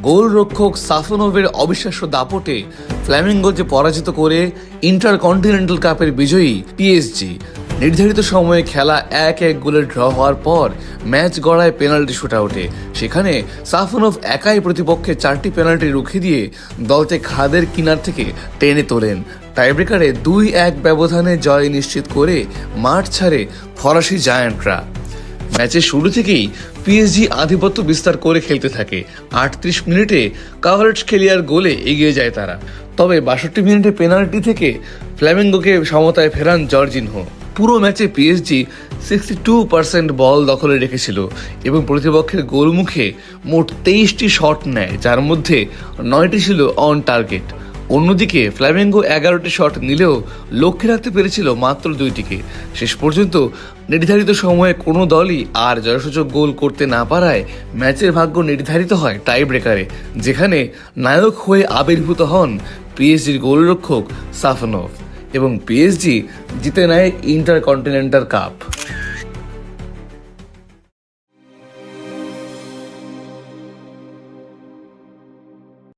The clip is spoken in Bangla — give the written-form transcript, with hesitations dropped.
গোলরক্ষক সাফোনোভের অবিশ্বাস্য দাপটে ফ্ল্যামিঙ্গোকে পরাজিত করে ইন্টারকন্টিনেন্টাল কাপের বিজয়ী পিএসজি। নির্ধারিত সময়ে খেলা 1-1 গোলে ড্র হওয়ার পর ম্যাচ গড়ায় পেনাল্টি শুটআউটে। সেখানে সাফোনোভ একাই প্রতিপক্ষের 4টি পেনাল্টি রুখে দিয়ে দলকে খাদের কিনার থেকে টেনে তোলেন। টাইব্রেকারে 2-1 ব্যবধানে জয় নিশ্চিত করে মাঠ ছাড়ে ফরাসি জায়ান্টরা। ম্যাচের শুরু থেকেই পিএসজি আধিপত্য বিস্তার করে খেলতে থাকে। 38 মিনিটে কাভারেটস্কেলিয়ার গোলে এগিয়ে যায় তারা। তবে 62 মিনিটে পেনাল্টি থেকে ফ্ল্যামিঙ্গোকে সমতায় ফেরান জর্জিনহো। পুরো ম্যাচে পিএসজি 62% বল দখলে রেখেছিল এবং প্রতিপক্ষের গোলমুখে মোট 23টি শট নেয়, যার মধ্যে 9টি ছিল অন টার্গেট। অন্যদিকে ফ্ল্যামিঙ্গো 11টি শট নিলেও লক্ষ্যে রাখতে পেরেছিল মাত্র 2টিকে। শেষ পর্যন্ত নির্ধারিত সময়ে কোনো দলই আর জয়সূচক গোল করতে না পারায় ম্যাচের ভাগ্য নির্ধারিত হয় টাই ব্রেকারে, যেখানে নায়ক হয়ে আবির্ভূত হন পিএসজির গোলরক্ষক সাফোনোভ এবং পিএসজি জিতে নেয় ইন্টারকন্টিনেন্টাল কাপ।